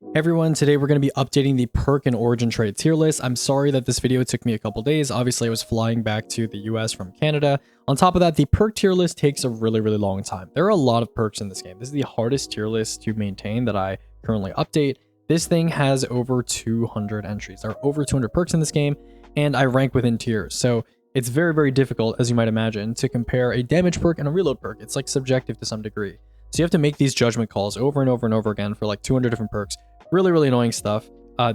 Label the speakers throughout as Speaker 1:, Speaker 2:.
Speaker 1: Hey everyone, today we're going to be updating the perk and origin trade tier list. I'm sorry that this video took me a couple days. Obviously, I was flying back to the US from Canada. On top of that, the perk tier list takes a really long time. There are a lot of perks in this game. This is the hardest tier list to maintain that I currently update. This thing has over 200 entries. There are over 200 perks in this game, and I rank within tiers. So it's very difficult, as you might imagine, to compare a damage perk and a reload perk. It's like subjective to some degree. So you have to make these judgment calls over and over again for like 200 different perks. Really annoying stuff.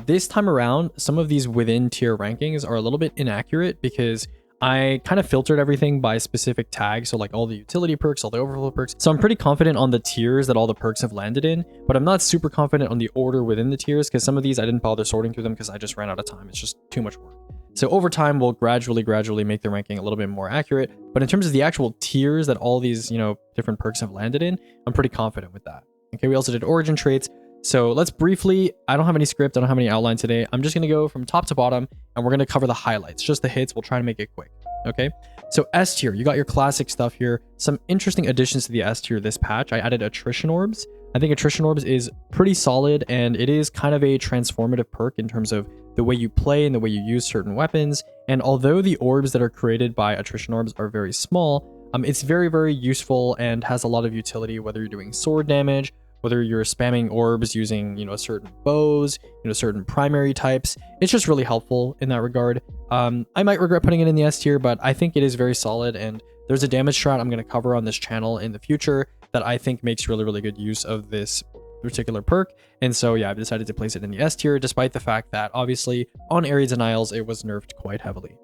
Speaker 1: This time around, some of these within tier rankings are a little bit inaccurate because I kind of filtered everything by specific tags. So like all the utility perks, all the overflow perks. So I'm pretty confident on the tiers that all the perks have landed in, but I'm not super confident on the order within the tiers because some of these I didn't bother sorting through them because I just ran out of time. It's just too much work. So over time, we'll gradually make the ranking a little bit more accurate. But in terms of the actual tiers that all these, different perks have landed in, I'm pretty confident with that. Okay, we also did origin traits. So let's briefly, I don't have any script, I don't have any outline today. I'm just going to go from top to bottom and we're going to cover the highlights, just the hits. We'll try to make it quick. Okay. So S tier, you got your classic stuff here. Some interesting additions to the S tier this patch. I added attrition orbs. I think attrition orbs is pretty solid and it is kind of a transformative perk in terms of the way you play and the way you use certain weapons. And although the orbs that are created by attrition orbs are very small, it's very useful and has a lot of utility, whether you're doing sword damage, whether you're spamming orbs using, certain bows, certain primary types. It's just really helpful in that regard. I might regret putting it in the S tier, but I think it is very solid. And there's a damage strat I'm going to cover on this channel in the future that I think makes really good use of this particular perk. And so, yeah, I've decided to place it in the S tier, despite the fact that obviously on area denials, it was nerfed quite heavily.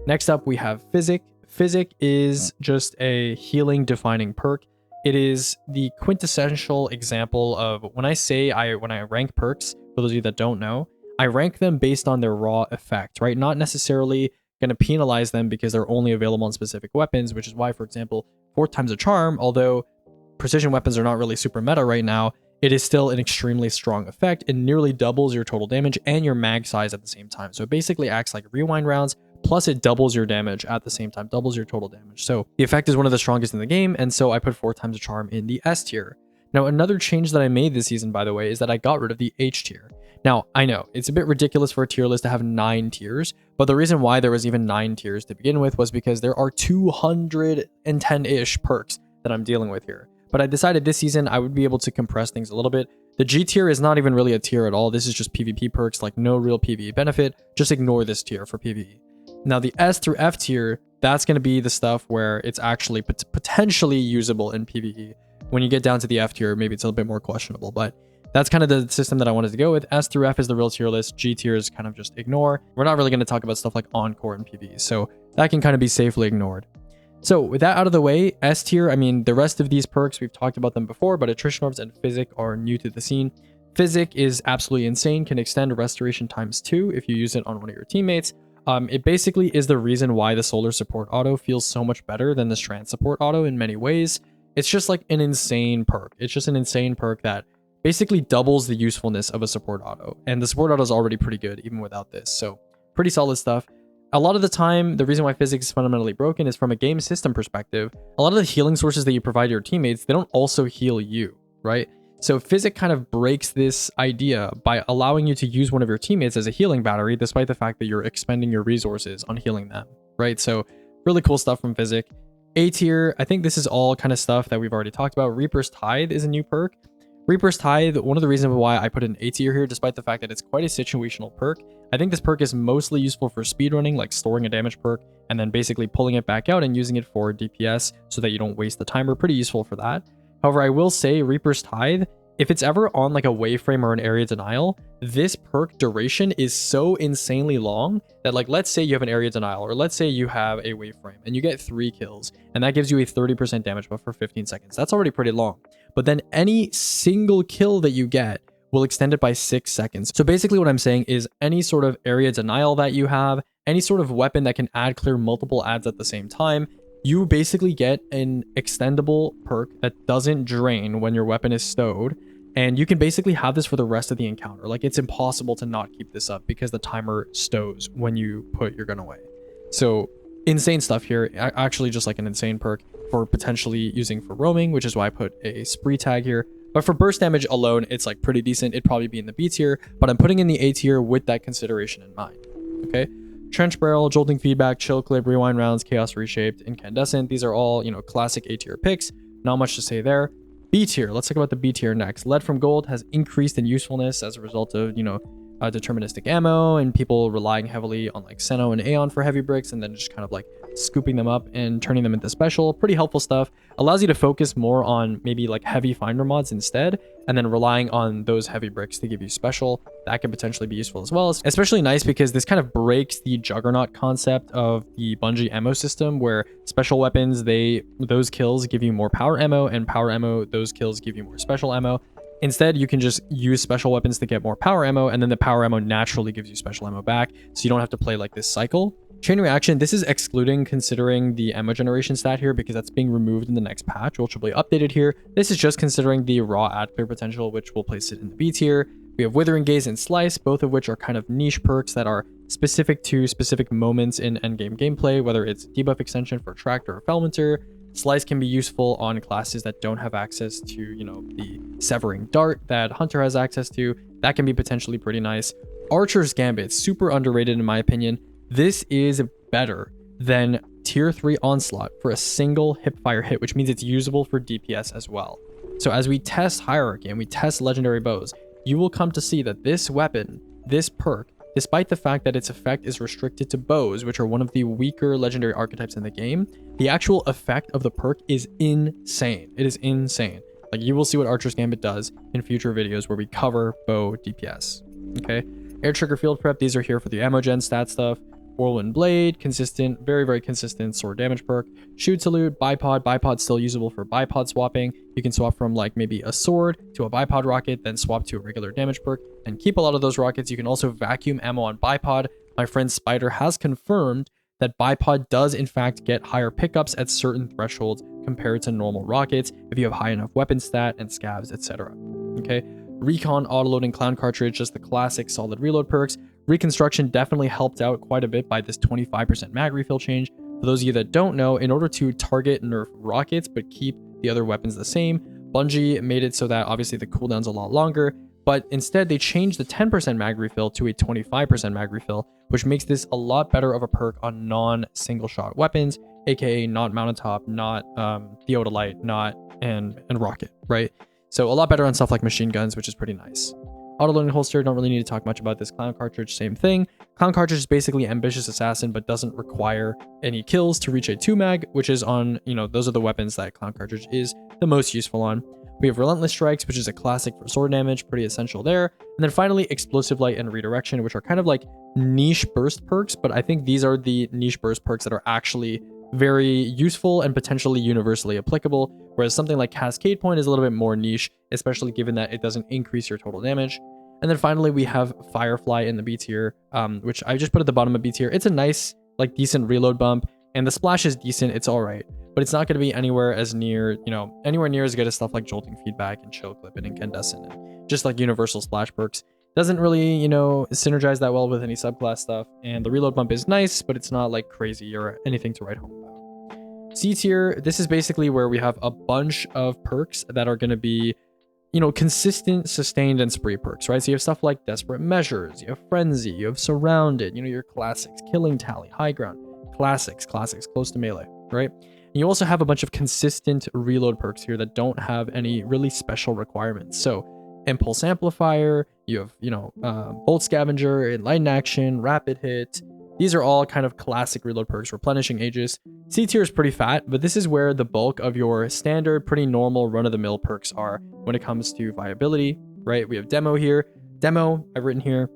Speaker 1: Next up, we have Physic. Physic is just a healing defining perk. It is the quintessential example of when I rank perks, for those of you that don't know, I rank them based on their raw effect, right? Not necessarily going to penalize them because they're only available on specific weapons, which is why, for example, 4 times a charm, although precision weapons are not really super meta right now, it is still an extremely strong effect. It nearly doubles your total damage and your mag size at the same time. So it basically acts like rewind rounds, plus it doubles your damage at the same time, doubles your total damage. So the effect is one of the strongest in the game, and so I put 4 times a charm in the S tier. Now, another change that I made this season, by the way, is that I got rid of the H tier. Now, I know, it's a bit ridiculous for a tier list to have 9 tiers, but the reason why there was even 9 tiers to begin with was because there are 210-ish perks that I'm dealing with here. But I decided this season I would be able to compress things a little bit. The G tier is not even really a tier at all. This is just PvP perks, like no real PvE benefit. Just ignore this tier for PvE. Now, the S through F tier, that's going to be the stuff where it's actually potentially usable in PvE. When you get down to the F tier, maybe it's a little bit more questionable, but that's kind of the system that I wanted to go with. S through F is the real tier list. G tier is kind of just ignore. We're not really going to talk about stuff like Encore and PvE, so that can kind of be safely ignored. So with that out of the way, S tier, I mean, the rest of these perks, we've talked about them before, but attrition orbs and Physic are new to the scene. Physic is absolutely insane, can extend restoration ×2 if you use it on one of your teammates. It basically is the reason why the solar support auto feels so much better than the strand support auto in many ways. It's just like an insane perk. It's just an insane perk that basically doubles the usefulness of a support auto. And the support auto is already pretty good even without this. So pretty solid stuff. A lot of the time, the reason why Physic is fundamentally broken is from a game system perspective. A lot of the healing sources that you provide your teammates, they don't also heal you, right? So Physic kind of breaks this idea by allowing you to use one of your teammates as a healing battery, despite the fact that you're expending your resources on healing them, right? So really cool stuff from Physic. A tier, I think this is all kind of stuff that we've already talked about. Reaper's Tithe is a new perk. Reaper's Tithe, one of the reasons why I put an A tier here, despite the fact that it's quite a situational perk, I think this perk is mostly useful for speedrunning, like storing a damage perk, and then basically pulling it back out and using it for DPS so that you don't waste the timer. Pretty useful for that. However, I will say Reaper's Tithe, if it's ever on like a waveframe or an area denial, this perk duration is so insanely long that, like, let's say you have an area denial, or let's say you have a waveframe and you get 3 kills, and that gives you a 30% damage buff for 15 seconds. That's already pretty long. But then any single kill that you get will extend it by 6 seconds. So basically what I'm saying is any sort of area denial that you have, any sort of weapon that can clear multiple adds at the same time, you basically get an extendable perk that doesn't drain when your weapon is stowed. And you can basically have this for the rest of the encounter. Like, it's impossible to not keep this up because the timer stows when you put your gun away. So insane stuff here. Actually just like an insane perk for potentially using for roaming, which is why I put a spree tag here. But for burst damage alone, it's like pretty decent. It'd probably be in the B tier, but I'm putting in the A tier with that consideration in mind. Okay. Trench Barrel, Jolting Feedback, Chill Clip, Rewind Rounds, Chaos Reshaped, Incandescent. These are all, you know, classic A tier picks. Not much to say there. B tier. Let's talk about the B tier next. Lead from Gold has increased in usefulness as a result of, you know, deterministic ammo and people relying heavily on like Seno and Aeon for heavy bricks, and then just kind of like scooping them up and turning them into special. Pretty helpful stuff. Allows you to focus more on maybe like heavy finder mods instead, and then relying on those heavy bricks to give you special. That could potentially be useful as well. It's especially nice because this kind of breaks the Juggernaut concept of the Bungie ammo system, where special weapons, those kills give you more power ammo, and power ammo, those kills give you more special ammo. Instead, you can just use special weapons to get more power ammo, and then the power ammo naturally gives you special ammo back, so you don't have to play like this cycle. Chain Reaction, this is excluding considering the ammo generation stat here because that's being removed in the next patch, which will be updated here. This is just considering the raw ad clear potential, which will place it in the B tier. We have Withering Gaze and Slice, both of which are kind of niche perks that are specific to specific moments in endgame gameplay, whether it's debuff extension for Tractor or Felminter. Slice can be useful on classes that don't have access to, you know, the Severing Dart that Hunter has access to. That can be potentially pretty nice. Archer's Gambit, super underrated in my opinion. This is better than tier 3 Onslaught for a single hipfire hit, which means it's usable for DPS as well. So as we test Hierarchy and we test Legendary Bows, you will come to see that this weapon, this perk, despite the fact that its effect is restricted to bows, which are one of the weaker legendary archetypes in the game, the actual effect of the perk is insane. It is insane. Like, you will see what Archer's Gambit does in future videos where we cover bow DPS. Okay. Air Trigger Field Prep, these are here for the ammo gen stat stuff. Whirlwind Blade, consistent, very, very consistent sword damage perk. Shoot Salute, Bipod. Bipod's still usable for bipod swapping. You can swap from like maybe a sword to a bipod rocket, then swap to a regular damage perk and keep a lot of those rockets. You can also vacuum ammo on bipod. My friend Spider has confirmed that bipod does in fact get higher pickups at certain thresholds compared to normal rockets if you have high enough weapon stat and scavs, etc. Okay. Recon, Autoloading, Clown Cartridge, just the classic solid reload perks. Reconstruction definitely helped out quite a bit by this 25% mag refill change. For those of you that don't know, in order to target nerf rockets but keep the other weapons the same, Bungie made it so that obviously the cooldown's a lot longer, but instead they changed the 10% mag refill to a 25% mag refill, which makes this a lot better of a perk on non-single shot weapons, aka not Mountaintop, not Theodolite, not and Rocket, right? So a lot better on stuff like machine guns, which is pretty nice. Autoloading holster, don't really need to talk much about this. Clown Cartridge, same thing. Clown Cartridge is basically Ambitious Assassin, but doesn't require any kills to reach a 2 mag, which is on, you know, those are the weapons that Clown Cartridge is the most useful on. We have Relentless Strikes, which is a classic for sword damage, pretty essential there. And then finally, Explosive Light and Redirection, which are kind of like niche burst perks, but I think these are the niche burst perks that are actually very useful and potentially universally applicable, whereas something like Cascade Point is a little bit more niche, especially given that it doesn't increase your total damage. And then finally, we have Firefly in the B tier, which I just put at the bottom of B tier. It's a nice, like, decent reload bump, and the splash is decent. It's all right, but it's not going to be anywhere as near, you know, anywhere near as good as stuff like Jolting Feedback and Chill Clip and Incandescent, and just like universal splash perks. Doesn't really, you know, synergize that well with any subclass stuff, and the reload bump is nice, but it's not like crazy or anything to write home about. C tier, this is basically where we have a bunch of perks that are going to be, you know, consistent, sustained, and spree perks, right? So you have stuff like Desperate Measures, you have Frenzy, you have Surrounded, you know, your classics, Killing Tally, High Ground, classics, close to melee, right? And you also have a bunch of consistent reload perks here that don't have any really special requirements. So Impulse Amplifier, you have, you know, Bolt Scavenger, Enlightened Action, Rapid Hit. These are all kind of classic reload perks. Replenishing Aegis. C tier is pretty fat, but this is where the bulk of your standard, pretty normal run-of-the-mill perks are when it comes to viability, right? We have Demo here. Demo, I've written here.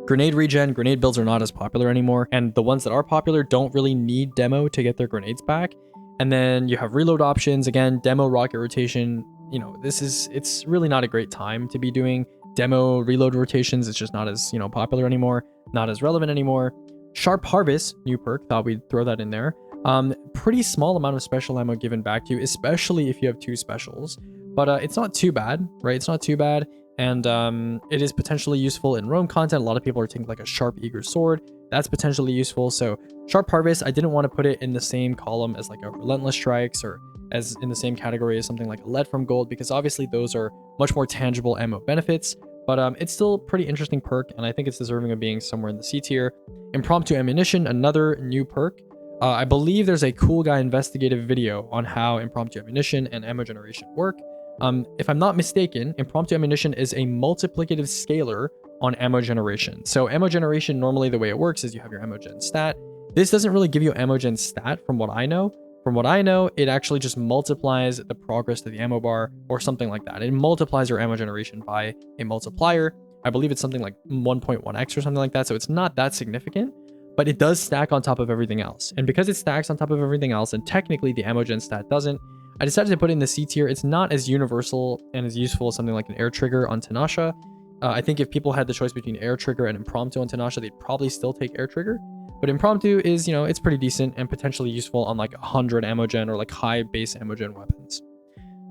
Speaker 1: Grenade regen. Grenade builds are not as popular anymore, and the ones that are popular don't really need Demo to get their grenades back. And then you have reload options. Again, Demo, Rocket Rotation. You know, it's really not a great time to be doing Demo reload rotations. It's just not as, you know, popular anymore, not as relevant anymore. Sharp Harvest, new perk, thought we'd throw that in there. Pretty small amount of special ammo given back to you, especially if you have 2 specials, but it's not too bad, right? It's not too bad, and it is potentially useful in roam content. A lot of people are taking like a Sharp Eager Sword. That's potentially useful. So Sharp Harvest, I didn't want to put it in the same column as like a Relentless Strikes or as in the same category as something like a lead from gold, because obviously those are much more tangible ammo benefits. But it's still pretty interesting perk, and I think it's deserving of being somewhere in the C tier. Impromptu ammunition, another new perk. I believe there's a Cool Guy investigative video on how impromptu ammunition and ammo generation work. If I'm not mistaken, impromptu ammunition is a multiplicative scalar on ammo generation. So ammo generation, normally the way it works is you have your ammo gen stat. This doesn't really give you ammo gen stat from what I know. From what I know, it actually just multiplies the progress to the ammo bar or something like that. It multiplies your ammo generation by a multiplier. I believe it's something like 1.1x or something like that. So it's not that significant, but it does stack on top of everything else. And because it stacks on top of everything else, and technically the ammo gen stat doesn't, I decided to put it in the C tier. It's not as universal and as useful as something like an air trigger on Tinashe. I think if people had the choice between air trigger and impromptu on Tinashe, they'd probably still take air trigger. But impromptu is, it's pretty decent and potentially useful on like 100 ammo gen or like high base ammo gen weapons.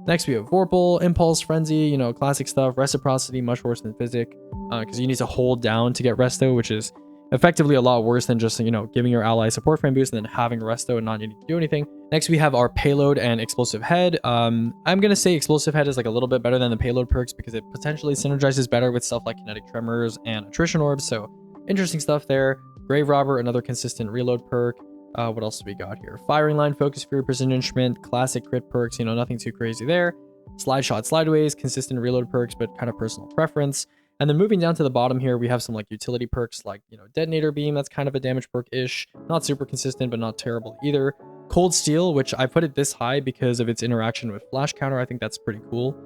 Speaker 1: Next, we have Vorpal, Impulse, Frenzy, classic stuff. Reciprocity, much worse than Physic, because you need to hold down to get Resto, which is effectively a lot worse than just, giving your ally support frame boost and then having Resto and not needing to do anything. Next, we have our Payload and Explosive Head. I'm going to say Explosive Head is like a little bit better than the Payload perks because it potentially synergizes better with stuff like Kinetic Tremors and Attrition Orbs, so interesting stuff there. Grave Robber, another consistent reload perk. What else do we got here? Firing Line, Focus Fury, Precision Instrument, classic crit perks, nothing too crazy there. Slide Shot, Slideways, consistent reload perks, but kind of personal preference. And then moving down to the bottom here, we have some like utility perks like, Detonator Beam, that's kind of a damage perk-ish. Not super consistent, but not terrible either. Cold Steel, which I put it this high because of its interaction with Flash Counter. I think that's pretty cool.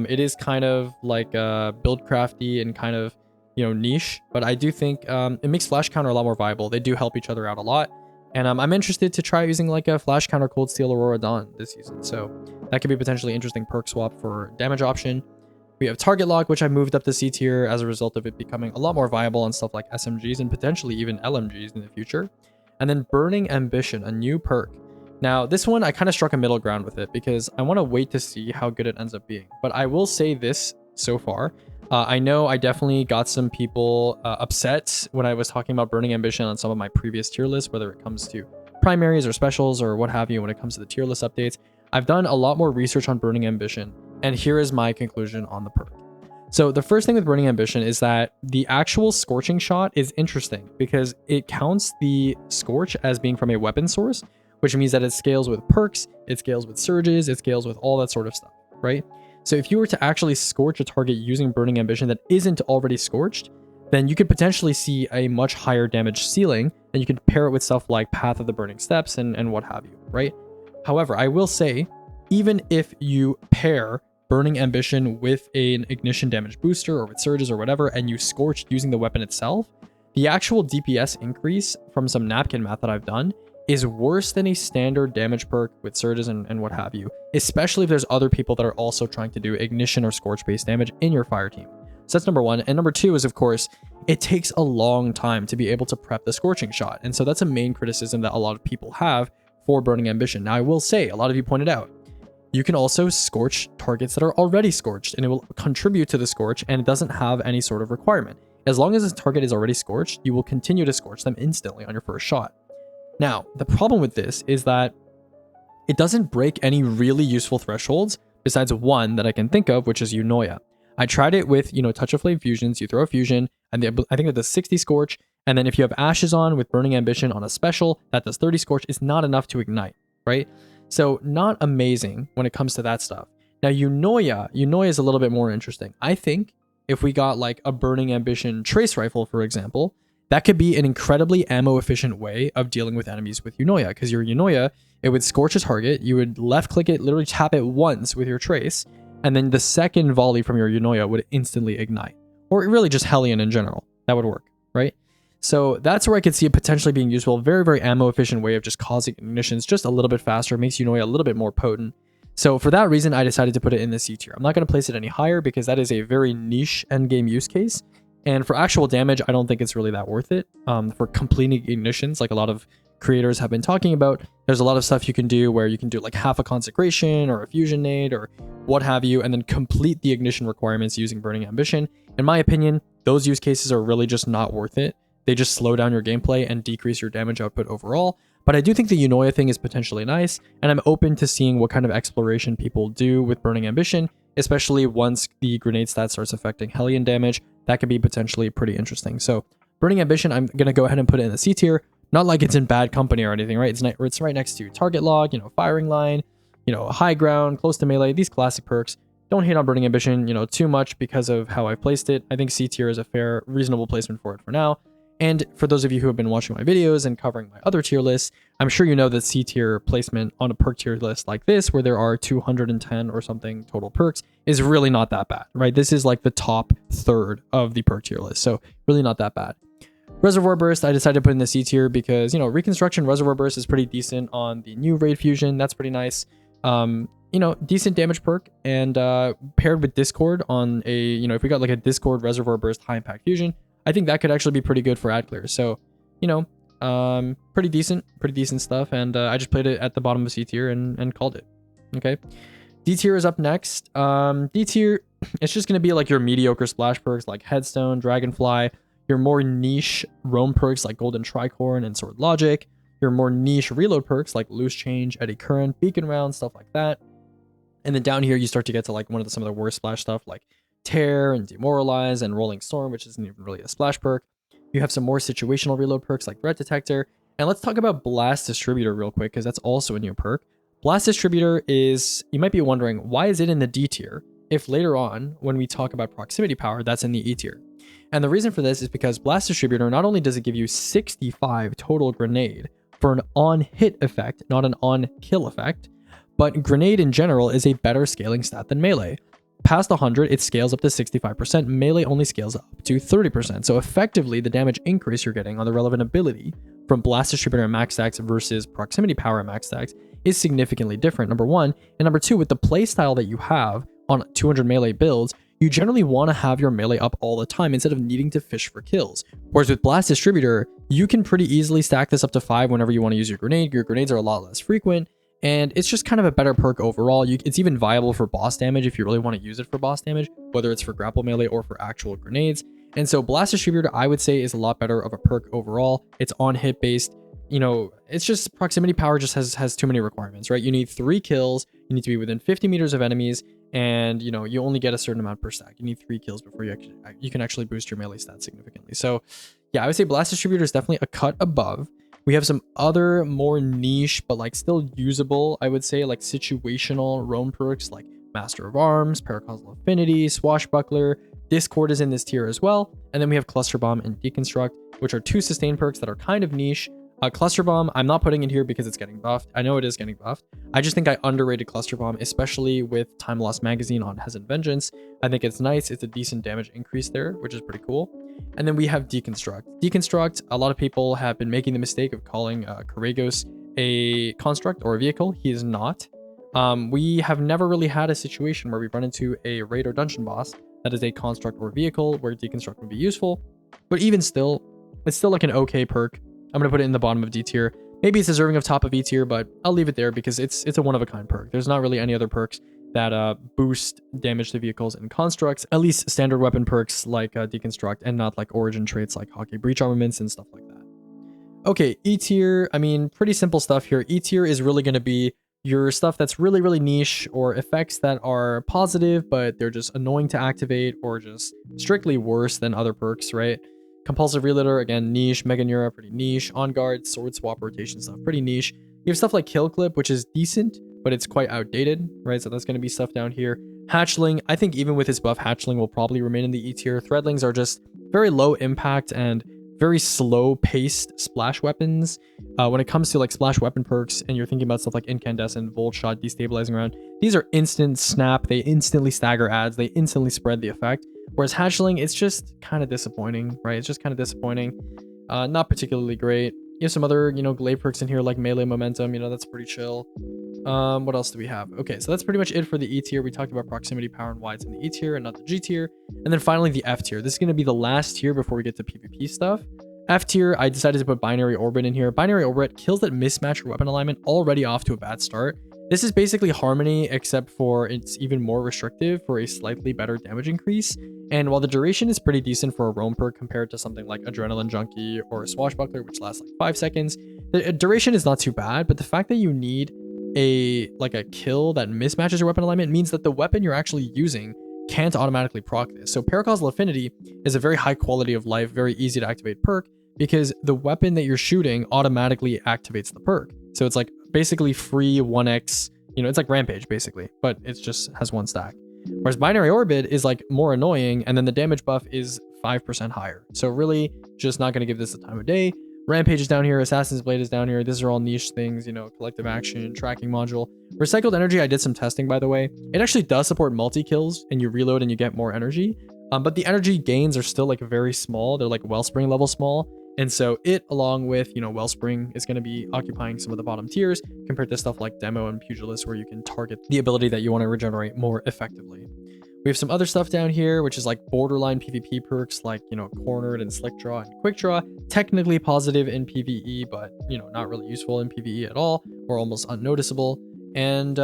Speaker 1: It is kind of like build crafty and kind of, niche, but I do think it makes Flash Counter a lot more viable. They do help each other out a lot. And I'm interested to try using like a Flash Counter Cold Steel Aurora Dawn this season. So that could be potentially interesting perk swap for damage option. We have Target Lock, which I moved up to C tier as a result of it becoming a lot more viable on stuff like SMGs and potentially even LMGs in the future. And then Burning Ambition, a new perk. Now, this one, I kind of struck a middle ground with it because I want to wait to see how good it ends up being. But I will say this so far. I know I definitely got some people upset when I was talking about Burning Ambition on some of my previous tier lists, whether it comes to primaries or specials or what have you when it comes to the tier list updates. I've done a lot more research on Burning Ambition, and here is my conclusion on the perk. So the first thing with Burning Ambition is that the actual Scorching Shot is interesting because it counts the Scorch as being from a weapon source, which means that it scales with perks, it scales with surges, it scales with all that sort of stuff, right? So if you were to actually scorch a target using Burning Ambition that isn't already scorched, then you could potentially see a much higher damage ceiling, and you could pair it with stuff like Path of the Burning Steps and what have you, right? However, I will say, even if you pair Burning Ambition with an ignition damage booster or with surges or whatever, and you scorch using the weapon itself, the actual DPS increase from some napkin math that I've done is worse than a standard damage perk with surges and what have you, especially if there's other people that are also trying to do ignition or scorch based damage in your fire team. So that's number one. And number two is, of course, it takes a long time to be able to prep the Scorching Shot. And so that's a main criticism that a lot of people have for Burning Ambition. Now, I will say, a lot of you pointed out, you can also scorch targets that are already scorched, and it will contribute to the scorch, and it doesn't have any sort of requirement. As long as this target is already scorched, you will continue to scorch them instantly on your first shot. Now, the problem with this is that it doesn't break any really useful thresholds besides one that I can think of, which is Eunoia. I tried it with, Touch of Flame fusions. You throw a fusion, and I think it does 60 Scorch, and then if you have Ashes on with Burning Ambition on a special, that does 30 Scorch. It's not enough to ignite, right? So not amazing when it comes to that stuff. Now, Eunoia is a little bit more interesting. I think if we got like a Burning Ambition Trace Rifle, for example, that could be an incredibly ammo-efficient way of dealing with enemies with Eunoia, because your Eunoia, it would scorch a target, you would left-click it, literally tap it once with your Trace, and then the second volley from your Eunoia would instantly ignite. Or really just Hellion in general. That would work, right? So that's where I could see it potentially being useful. Very, very ammo-efficient way of just causing ignitions just a little bit faster, makes Eunoia a little bit more potent. So for that reason, I decided to put it in the C tier. I'm not going to place it any higher because that is a very niche endgame use case. And for actual damage, I don't think it's really that worth it. For completing ignitions, like a lot of creators have been talking about, there's a lot of stuff you can do where you can do like half a consecration or a fusion nade or what have you, and then complete the ignition requirements using Burning Ambition. In my opinion, those use cases are really just not worth it. They just slow down your gameplay and decrease your damage output overall. But I do think the Eunoia thing is potentially nice, and I'm open to seeing what kind of exploration people do with Burning Ambition, especially once the grenade stat starts affecting Hellion damage. That could be potentially pretty interesting. So Burning Ambition, I'm going to go ahead and put it in the C tier. Not like it's in bad company or anything, right? It's right next to Target Log, Firing Line, High Ground, Close to Melee, these classic perks. Don't hate on Burning Ambition, too much because of how I placed it. I think C tier is a fair, reasonable placement for it for now. And for those of you who have been watching my videos and covering my other tier lists, I'm sure you know that C tier placement on a perk tier list like this, where there are 210 or something total perks, is really not that bad, right? This is like the top third of the perk tier list, so really not that bad. Reservoir Burst, I decided to put in the C tier because, Reconstruction Reservoir Burst is pretty decent on the new Raid Fusion. That's pretty nice. Decent damage perk, and paired with Discord on a, if we got like a Discord Reservoir Burst high impact fusion, I think that could actually be pretty good for ad clear. So, pretty decent stuff. And I just played it at the bottom of C tier and called it. Okay. D tier is up next. D tier, it's just going to be like your mediocre splash perks like Headstone, Dragonfly, your more niche roam perks like Golden Tricorn and Sword Logic, your more niche reload perks like Loose Change, Eddy Current, Beacon Round, stuff like that. And then down here, you start to get to like some of the worst splash stuff like Tear and Demoralize and Rolling Storm, which isn't even really a splash perk. You have some more situational reload perks like Threat Detector. And let's talk about Blast Distributor real quick, because that's also a new perk. Blast Distributor is, you might be wondering, why is it in the D tier if later on, when we talk about proximity power, that's in the E tier? And the reason for this is because Blast Distributor, not only does it give you 65 total grenade for an on-hit effect, not an on-kill effect, but grenade in general is a better scaling stat than melee. Past 100, it scales up to 65%. Melee only scales up to 30%. So effectively, the damage increase you're getting on the relevant ability from Blast Distributor and max stacks versus Proximity Power and max stacks is significantly different, number one. And number two, with the playstyle that you have on 200 melee builds, you generally want to have your melee up all the time instead of needing to fish for kills. Whereas with Blast Distributor, you can pretty easily stack this up to 5 whenever you want to use your grenade. Your grenades are a lot less frequent, and it's just kind of a better perk overall. It's even viable for boss damage if you really want to use it for boss damage, whether it's for grapple melee or for actual grenades. And so Blast Distributor, I would say, is a lot better of a perk overall. It's on hit based. It's just proximity power just has too many requirements, right? You need 3 kills, you need to be within 50 meters of enemies, and you only get a certain amount per stack. You need 3 kills before you can actually boost your melee stats significantly. So yeah, I would say Blast Distributor is definitely a cut above. We have some other more niche, but like still usable, I would say, like situational roam perks like Master of Arms, Paracausal Affinity, Swashbuckler. Discord is in this tier as well. And then we have Cluster Bomb and Deconstruct, which are 2 sustain perks that are kind of niche. Cluster Bomb, I'm not putting in here because it's getting buffed. I know it is getting buffed. I just think I underrated Cluster Bomb, especially with Time Lost Magazine on Hezen Vengeance. I think it's nice. It's a decent damage increase there, which is pretty cool. And then we have Deconstruct. Deconstruct, a lot of people have been making the mistake of calling Koragos a construct or a vehicle. He is not. We have never really had a situation where we run into a raid or dungeon boss that is a construct or vehicle where Deconstruct would be useful. But even still, it's still like an okay perk. I'm going to put it in the bottom of D tier. Maybe it's deserving of top of E tier, but I'll leave it there because it's a one-of-a-kind perk. There's not really any other perks that boost damage to vehicles and constructs, at least standard weapon perks like Deconstruct, and not like origin traits like Hockey Breach armaments and stuff like that. Okay, E tier, I mean, pretty simple stuff here. E tier is really going to be your stuff that's really, really niche, or effects that are positive, but they're just annoying to activate, or just strictly worse than other perks, right? Compulsive Reloader, again, niche. Mega Neura, pretty niche. On Guard, Sword Swap rotation stuff, pretty niche. You have stuff like Kill Clip, which is decent, but it's quite outdated, right? So that's going to be stuff down here. Hatchling, I think even with his buff, Hatchling will probably remain in the E tier. Threadlings are just very low impact and very slow paced splash weapons. When it comes to like splash weapon perks, and you're thinking about stuff like Incandescent, Volt Shot, Destabilizing Round, these are instant snap. They instantly stagger adds. They instantly spread the effect. Whereas Hatchling, it's just kind of disappointing, right? It's just kind of disappointing. Not particularly great. You have some other, glaive perks in here like Melee Momentum, that's pretty chill. What else do we have? Okay, so that's pretty much it for the E tier. We talked about proximity power and why it's in the E tier and not the G tier. And then finally the F tier. This is going to be the last tier before we get to PvP stuff. F tier, I decided to put Binary Orbit in here. Binary Orbit, kills that mismatch your weapon alignment, already off to a bad start. This is basically Harmony, except for it's even more restrictive for a slightly better damage increase. And while the duration is pretty decent for a roam perk compared to something like Adrenaline Junkie or a Swashbuckler, which lasts like 5 seconds, the duration is not too bad, but the fact that you need a kill that mismatches your weapon alignment means that the weapon you're actually using can't automatically proc this. So Paracausal Affinity is a very high quality of life, very easy to activate perk, because the weapon that you're shooting automatically activates the perk. So it's like basically free 1x, it's like Rampage basically, but it just has one stack. Whereas Binary Orbit is like more annoying, and then the damage buff is 5% higher. So really just not going to give this the time of day. Rampage is down here, Assassin's Blade is down here. These are all niche things, collective action, tracking module. Recycled Energy, I did some testing, by the way. It actually does support multi-kills, and you reload and you get more energy. But the energy gains are still like very small. They're like Wellspring level small. And so it, along with, Wellspring, is going to be occupying some of the bottom tiers compared to stuff like Demo and Pugilist, where you can target the ability that you want to regenerate more effectively. We have some other stuff down here, which is like borderline PvP perks like, Cornered and Slick Draw and Quick Draw. Technically positive in PvE, but, not really useful in PvE at all, or almost unnoticeable. And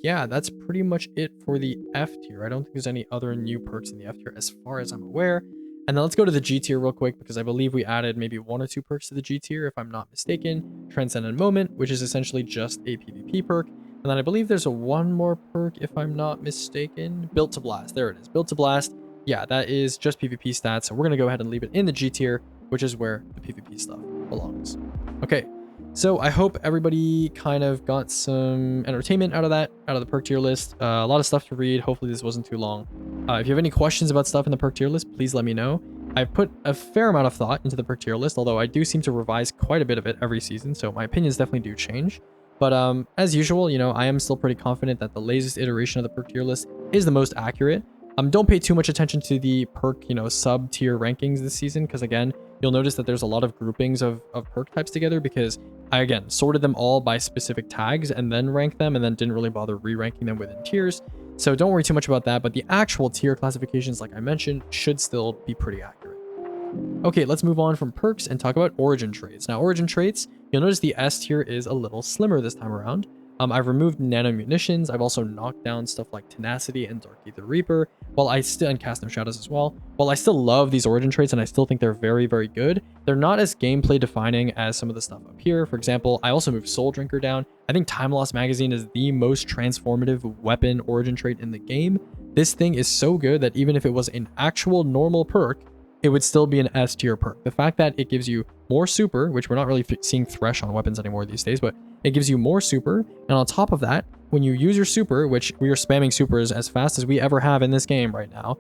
Speaker 1: yeah, that's pretty much it for the F tier. I don't think there's any other new perks in the F tier as far as I'm aware. And then let's go to the G tier real quick, because I believe we added maybe 1 or 2 perks to the G tier, if I'm not mistaken. Transcendent Moment, which is essentially just a PvP perk. And then I believe there's one more perk, if I'm not mistaken. Built to Blast. There it is. Built to Blast. Yeah, that is just PvP stats. So we're going to go ahead and leave it in the G tier, which is where the PvP stuff belongs. Okay, so I hope everybody kind of got some entertainment out of the perk tier list. A lot of stuff to read. Hopefully this wasn't too long. If you have any questions about stuff in the perk tier list, please let me know. I've put a fair amount of thought into the perk tier list, although I do seem to revise quite a bit of it every season, so my opinions definitely do change. But as usual, I am still pretty confident that the latest iteration of the perk tier list is the most accurate. Don't pay too much attention to the perk, sub-tier rankings this season, because again, you'll notice that there's a lot of groupings of perk types together, because I, again, sorted them all by specific tags and then ranked them, and then didn't really bother re-ranking them within tiers. So don't worry too much about that, but the actual tier classifications, like I mentioned, should still be pretty accurate. Okay, let's move on from perks and talk about origin traits. Now, origin traits, you'll notice the S tier is a little slimmer this time around. I've removed nano munitions. I've also knocked down stuff like Tenacity and Darky the Reaper, and Cast No Shadows as well. While I still love these origin traits and I still think they're very, very good, they're not as gameplay defining as some of the stuff up here. For example, I also moved Soul Drinker down. I think Time Loss Magazine is the most transformative weapon origin trait in the game. This thing is so good that even if it was an actual normal perk, it would still be an S tier perk. The fact that it gives you more super, which we're not really seeing Thresh on weapons anymore these days, but it gives you more super. And on top of that, when you use your super, which we are spamming supers as fast as we ever have in this game right now,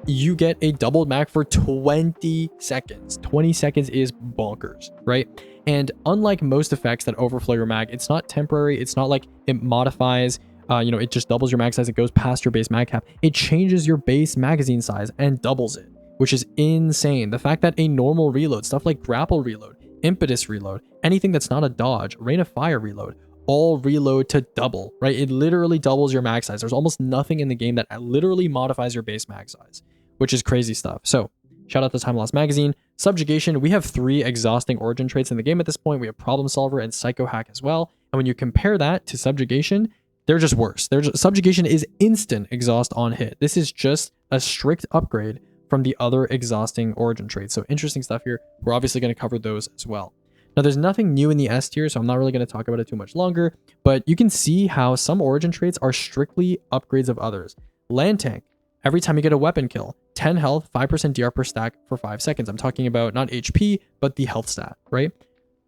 Speaker 1: you get a doubled mag for 20 seconds. 20 seconds is bonkers, right? And unlike most effects that overflow your mag, it's not temporary. It's not like it modifies, it just doubles your mag size. It goes past your base mag cap. It changes your base magazine size and doubles it, which is insane. The fact that a normal reload, stuff like Grapple Reload, Impetus Reload, anything that's not a dodge, Rain of Fire Reload, all reload to double, right? It literally doubles your mag size. There's almost nothing in the game that literally modifies your base mag size, which is crazy stuff. So shout out to Time Loss Magazine. Subjugation, we have 3 exhausting origin traits in the game at this point. We have Problem Solver and Psycho Hack as well. And when you compare that to Subjugation, they're just worse. Subjugation is instant exhaust on hit. This is just a strict upgrade from the other exhausting origin traits. So interesting stuff here. We're obviously going to cover those as well. Now, there's nothing new in the S tier, so I'm not really going to talk about it too much longer, but you can see how some origin traits are strictly upgrades of others. Land Tank, every time you get a weapon kill, 10 health, 5% DR per stack for 5 seconds. I'm talking about not HP, but the health stat, right?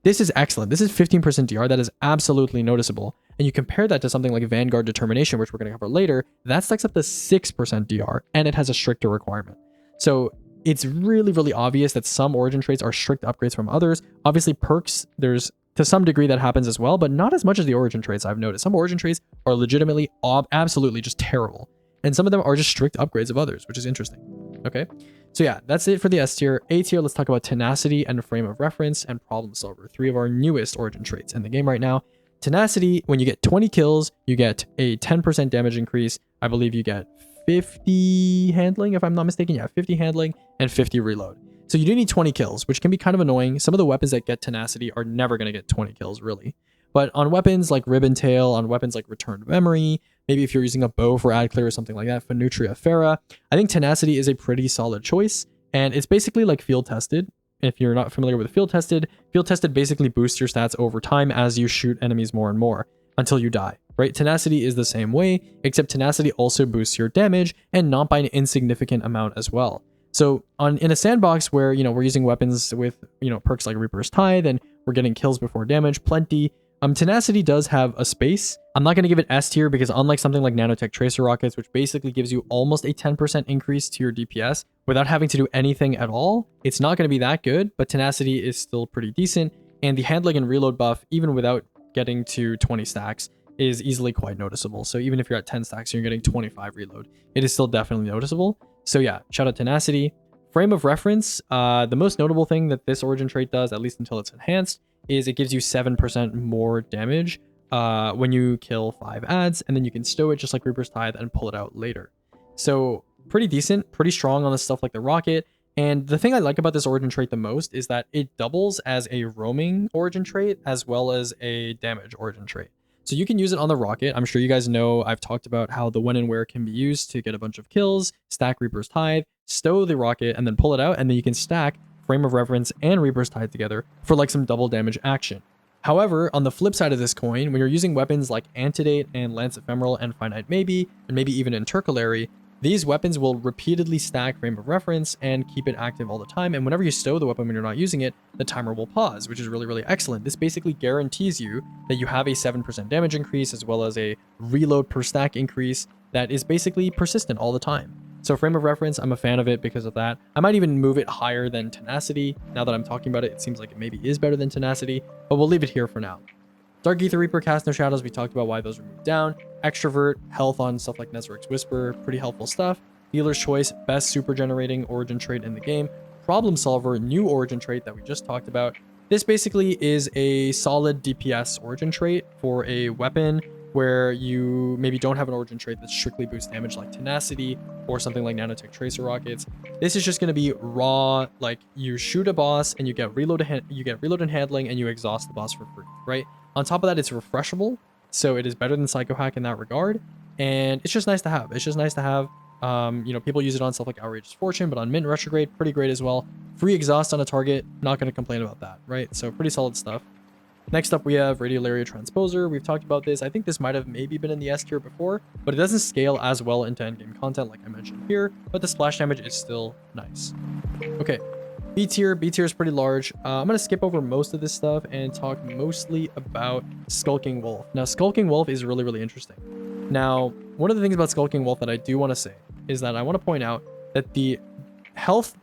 Speaker 1: This is excellent. This is 15% DR. That is absolutely noticeable. And you compare that to something like Vanguard Determination, which we're going to cover later, that stacks up to 6% DR, and it has a stricter requirement. So it's really, really obvious that some origin traits are strict upgrades from others. Obviously, perks, there's to some degree that happens as well, but not as much as the origin traits I've noticed. Some origin traits are legitimately, absolutely just terrible. And some of them are just strict upgrades of others, which is interesting. Okay, so yeah, that's it for the S tier. A tier, let's talk about Tenacity and Frame of Reference and Problem Solver, 3 of our newest origin traits in the game right now. Tenacity, when you get 20 kills, you get a 10% damage increase. I believe you get 50 handling, if I'm not mistaken. Yeah, 50 handling and 50 reload. So you do need 20 kills, which can be kind of annoying. Some of the weapons that get Tenacity are never going to get 20 kills, really. But on weapons like Ribbon Tail, on weapons like Returned Memory, maybe if you're using a bow for ad clear or something like that, Fenutria Fera, I think Tenacity is a pretty solid choice. And it's basically like field tested. If you're not familiar with field tested basically boosts your stats over time as you shoot enemies more and more until you die, right? Tenacity is the same way, except Tenacity also boosts your damage and not by an insignificant amount as well. So in a sandbox where, we're using weapons with, perks like Reaper's Tithe and we're getting kills before damage, plenty, Tenacity does have a space. I'm not going to give it S tier because unlike something like Nanotech Tracer Rockets, which basically gives you almost a 10% increase to your DPS without having to do anything at all, it's not going to be that good, but Tenacity is still pretty decent. And the handling and reload buff, even without getting to 20 stacks, is easily quite noticeable. So even if you're at 10 stacks and you're getting 25 reload, it is still definitely noticeable. So yeah, shout out Tenacity. Frame of reference, the most notable thing that this origin trait does, at least until it's enhanced, is it gives you 7% more damage when you kill 5 ads, and then you can stow it just like Reaper's Tithe and pull it out later. So pretty decent, pretty strong on the stuff like the rocket. And the thing I like about this origin trait the most is that it doubles as a roaming origin trait as well as a damage origin trait. So you can use it on the rocket. I'm sure you guys know I've talked about how the when and where can be used to get a bunch of kills, stack Reaper's Tithe, stow the rocket, and then pull it out, and then you can stack Frame of Reference and Reaper's Tithe together for like some double damage action. However, on the flip side of this coin, when you're using weapons like Antedate and Lance Ephemeral and Finite Maybe, and maybe even Intercalary, these weapons will repeatedly stack Frame of Reference and keep it active all the time, and whenever you stow the weapon when you're not using it, the timer will pause, which is really, really excellent. This basically guarantees you that you have a 7% damage increase as well as a reload per stack increase that is basically persistent all the time. So Frame of Reference, I'm a fan of it because of that. I might even move it higher than Tenacity. Now that I'm talking about it, it seems like it maybe is better than Tenacity, but we'll leave it here for now. Dark Aether Reaper, Cast No Shadows, we talked about why those are moved down. Extrovert, health on stuff like Nezaric's Whisper, pretty helpful stuff. Dealer's Choice, best super generating origin trait in the game. Problem Solver, new origin trait that we just talked about. This basically is a solid DPS origin trait for a weapon where you maybe don't have an origin trait that strictly boosts damage like Tenacity or something like Nanotech Tracer Rockets. This is just going to be raw, like you shoot a boss and you get reload and handling and you exhaust the boss for free, right? On top of that, it's refreshable, so it is better than Psycho Hack in that regard, and it's just nice to have. It's just nice to have. People use it on stuff like Outrageous Fortune, but on Mint Retrograde, pretty great as well. Free exhaust on a target, not going to complain about that, right? So pretty solid stuff. Next up, we have Radiolaria Transposer. We've talked about this. I think this might have maybe been in the S tier before, but it doesn't scale as well into endgame content like I mentioned here, but the splash damage is still nice. Okay, B tier. B tier is pretty large. I'm going to skip over most of this stuff and talk mostly about Skulking Wolf. Now, Skulking Wolf is really, really interesting. Now, one of the things about Skulking Wolf that I do want to say is that I want to point out that the health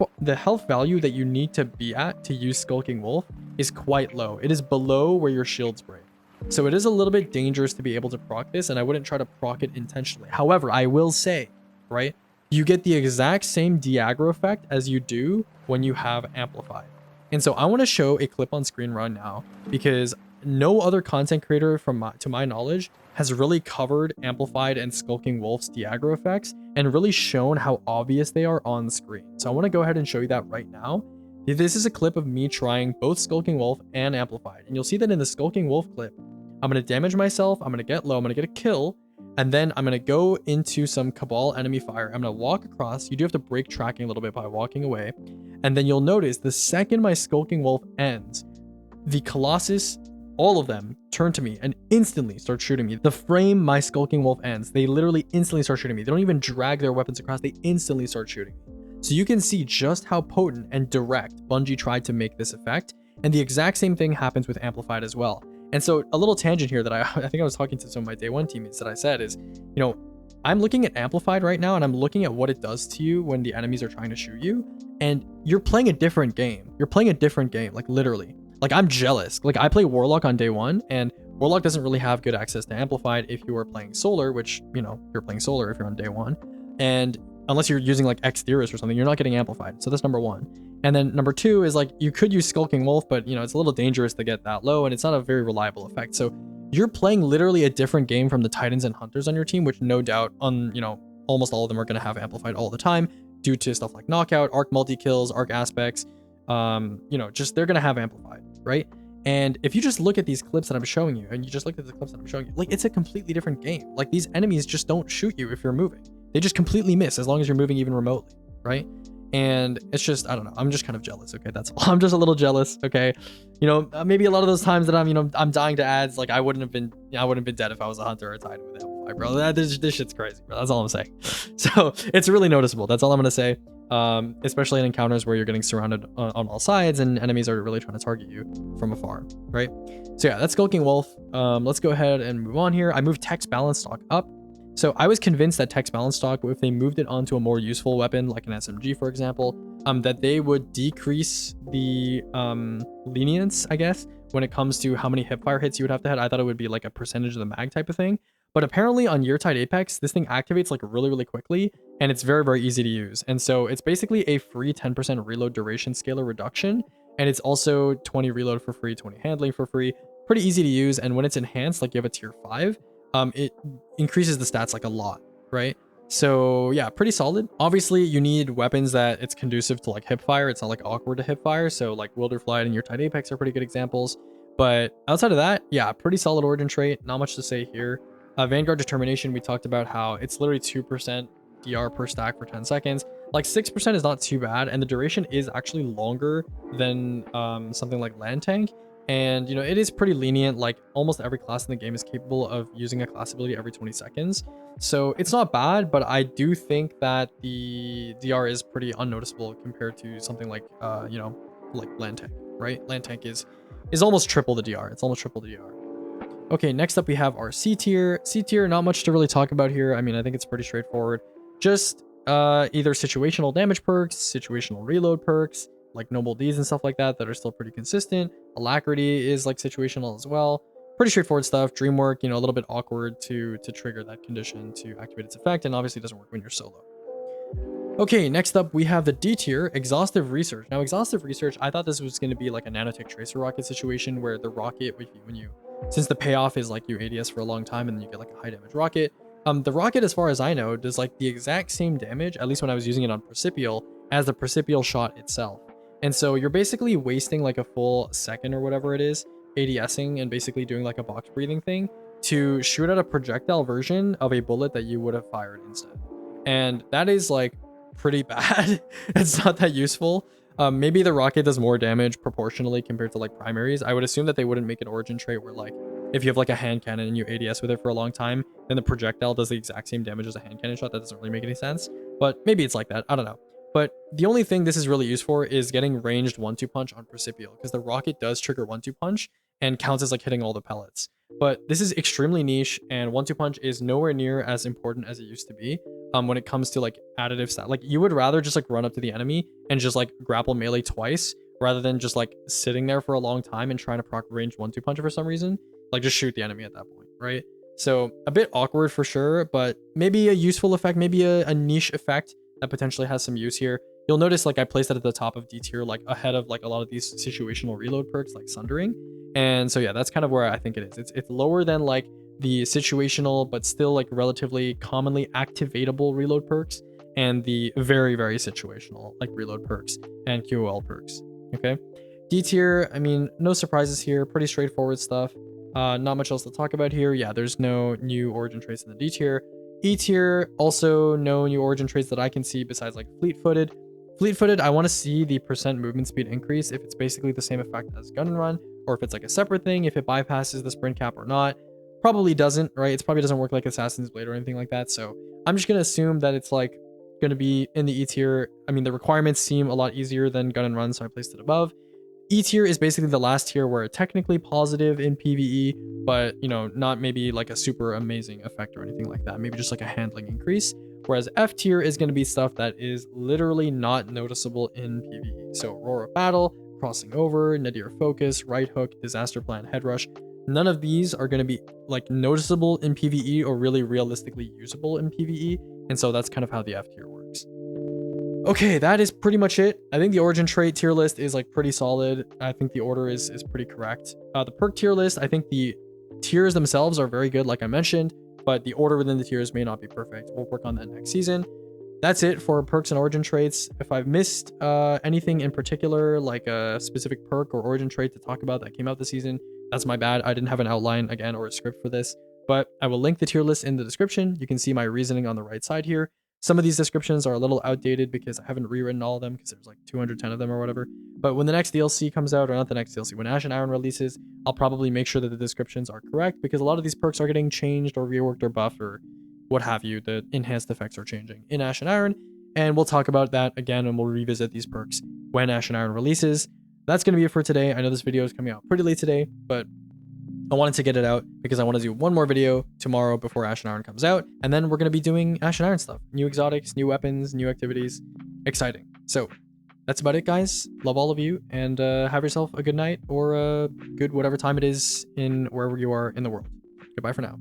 Speaker 1: value that you need to be at to use Skulking Wolf is quite low. It is below where your shields break. So it is a little bit dangerous to be able to proc this, and I wouldn't try to proc it intentionally. However, I will say, right, you get the exact same de-aggro effect as you do when you have Amplified. And so I want to show a clip on screen right now because no other content creator to my knowledge has really covered Amplified and Skulking Wolf's de-aggro effects and really shown how obvious they are on screen. So I want to go ahead and show you that right now. This is a clip of me trying both Skulking Wolf and Amplified. And you'll see that in the Skulking Wolf clip, I'm going to damage myself, I'm going to get low, I'm going to get a kill, and then I'm going to go into some Cabal enemy fire. I'm going to walk across. You do have to break tracking a little bit by walking away. And then you'll notice the second my Skulking Wolf ends, the Colossus, all of them turn to me and instantly start shooting me. The frame my Skulking Wolf ends, they literally instantly start shooting me. They don't even drag their weapons across, they instantly start shooting me. So you can see just how potent and direct Bungie tried to make this effect, and the exact same thing happens with Amplified as well. And so a little tangent here that I think I was talking to some of my day one teammates that I said is, I'm looking at Amplified right now and I'm looking at what it does to you when the enemies are trying to shoot you, and you're playing a different game. You're playing a different game, like literally. Like I'm jealous. Like I play Warlock on day one, and Warlock doesn't really have good access to Amplified if you are playing Solar, which, you're playing Solar if you're on day one. And unless you're using like X-Theorist or something, you're not getting Amplified. So that's number one. And then number two is like, you could use Skulking Wolf, but it's a little dangerous to get that low, and it's not a very reliable effect. So you're playing literally a different game from the Titans and Hunters on your team, which no doubt almost all of them are going to have Amplified all the time due to stuff like Knockout, Arc multi-kills, Arc aspects, just they're going to have Amplified, right? And if you just look at these clips that I'm showing you, and you just look at the clips that I'm showing you, like, it's a completely different game. Like, these enemies just don't shoot you if you're moving. They just completely miss as long as you're moving even remotely, right? And it's just, I don't know, I'm just kind of jealous. Okay, that's all. I'm just a little jealous. Okay, you know, maybe a lot of those times that I'm dying to ads, like, I wouldn't have been dead if I was a hunter or a titan with Amplify, bro. This shit's crazy, bro. That's all I'm saying. So it's really noticeable. That's all I'm gonna say. Especially in encounters where you're getting surrounded on all sides and enemies are really trying to target you from afar, right? So yeah, that's Skulking Wolf. Let's go ahead and move on here. I moved Tech's balance stock up. So I was convinced that Tech's balance stock, if they moved it onto a more useful weapon, like an SMG, for example, that they would decrease the lenience, I guess, when it comes to how many hipfire hits you would have to hit. I thought it would be like a percentage of the mag type of thing. But apparently on Yurtide Apex, this thing activates like really, really quickly, and it's very, very easy to use. And so it's basically a free 10% reload duration scalar reduction, and it's also 20 reload for free, 20 handling for free. Pretty easy to use, and when it's enhanced, like you have a tier 5, it increases the stats like a lot, right? So yeah, pretty solid. Obviously, you need weapons that it's conducive to like hipfire. It's not like awkward to hipfire, so like Wilderflight and Yurtide Apex are pretty good examples. But outside of that, yeah, pretty solid origin trait. Not much to say here. Vanguard Determination, we talked about how it's literally 2% DR per stack for 10 seconds. Like 6% is not too bad, and the duration is actually longer than something like Land Tank. And you know, it is pretty lenient. Like almost every class in the game is capable of using a class ability every 20 seconds. So it's not bad, but I do think that the DR is pretty unnoticeable compared to something like you know, like Land Tank, right? Land Tank is almost triple the DR. It's almost triple the DR. Okay, next up we have our C tier. C tier, not much to really talk about here. I mean, I think it's pretty straightforward. Just either situational damage perks, situational reload perks, like Noble Deeds and stuff like that are still pretty consistent. Alacrity is like situational as well. Pretty straightforward stuff. Dream Work, you know, a little bit awkward to trigger that condition to activate its effect, and obviously doesn't work when you're solo. Okay, next up we have the D tier, Exhaustive Research. Now, Exhaustive Research, I thought this was going to be like a Nanotech Tracer rocket situation where the rocket, since the payoff is like you ADS for a long time and then you get like a high damage rocket. The rocket, as far as I know, does like the exact same damage, at least when I was using it on Percipial, as the Percipial shot itself. And so you're basically wasting like a full second or whatever it is, ADSing and basically doing like a box breathing thing to shoot at a projectile version of a bullet that you would have fired instead. And that is like pretty bad. It's not that useful. Maybe the rocket does more damage proportionally compared to like primaries. I would assume that they wouldn't make an origin trait where like if you have like a hand cannon and you ADS with it for a long time, then the projectile does the exact same damage as a hand cannon shot. That doesn't really make any sense, but maybe it's like that. I don't know. But the only thing this is really used for is getting ranged 1-2 punch on Percipial, because the rocket does trigger 1-2 punch and counts as like hitting all the pellets. But this is extremely niche, and 1-2 punch is nowhere near as important as it used to be when it comes to like additive stat. Like you would rather just like run up to the enemy and just like grapple melee twice rather than just like sitting there for a long time and trying to proc range 1-2 punch for some reason. Like just shoot the enemy at that point, right? So a bit awkward for sure, but maybe a useful effect, maybe a niche effect that potentially has some use here. You'll notice like I placed it at the top of D tier, like ahead of like a lot of these situational reload perks like Sundering. And so yeah, that's kind of where I think it is. It's lower than like the situational, but still like relatively commonly activatable reload perks, and the very, very situational like reload perks and QOL perks. Okay. D tier, I mean, no surprises here, pretty straightforward stuff. Not much else to talk about here. Yeah, there's no new origin traits in the D tier. E tier, also no new origin traits that I can see besides like fleet-footed. Fleet-footed, I want to see the percent movement speed increase, if it's basically the same effect as gun and run, or if it's like a separate thing, if it bypasses the sprint cap or not. Probably doesn't, right? It probably doesn't work like Assassin's Blade or anything like that. So I'm just going to assume that it's like going to be in the E tier. I mean, the requirements seem a lot easier than gun and run, so I placed it above. E tier is basically the last tier where it's technically positive in PvE, but you know, not maybe like a super amazing effect or anything like that. Maybe just like a handling increase. Whereas F tier is going to be stuff that is literally not noticeable in PvE. So Roar of Battle, Crossing Over, Nadir Focus, Right Hook, Disaster Plan, Head Rush. None of these are going to be like noticeable in PvE or really realistically usable in PvE. And so that's kind of how the F tier works. Okay, that is pretty much it. I think the origin trait tier list is like pretty solid. I think the order is pretty correct. The perk tier list, I think the tiers themselves are very good, like I mentioned, but the order within the tiers may not be perfect. We'll work on that next season. that's it for perks and origin traits. If I've missed anything in particular, like a specific perk or origin trait to talk about that came out this season, that's my bad. I didn't have an outline again or a script for this, but I will link the tier list in the description. You can see my reasoning on the right side here. Some of these descriptions are a little outdated because I haven't rewritten all of them because there's like 210 of them or whatever. But when the next DLC comes out, or not the next DLC, when Ash and Iron releases, I'll probably make sure that the descriptions are correct because a lot of these perks are getting changed or reworked or buffed or what have you. The enhanced effects are changing in Ash and Iron, and we'll talk about that again, and we'll revisit these perks when Ash and Iron releases. That's going to be it for today. I know this video is coming out pretty late today, but I wanted to get it out because I want to do one more video tomorrow before Ash and Iron comes out, and then we're going to be doing Ash and Iron stuff. New exotics, new weapons, new activities. Exciting. So that's about it, guys. Love all of you, and have yourself a good night or a good whatever time it is in wherever you are in the world. Goodbye for now.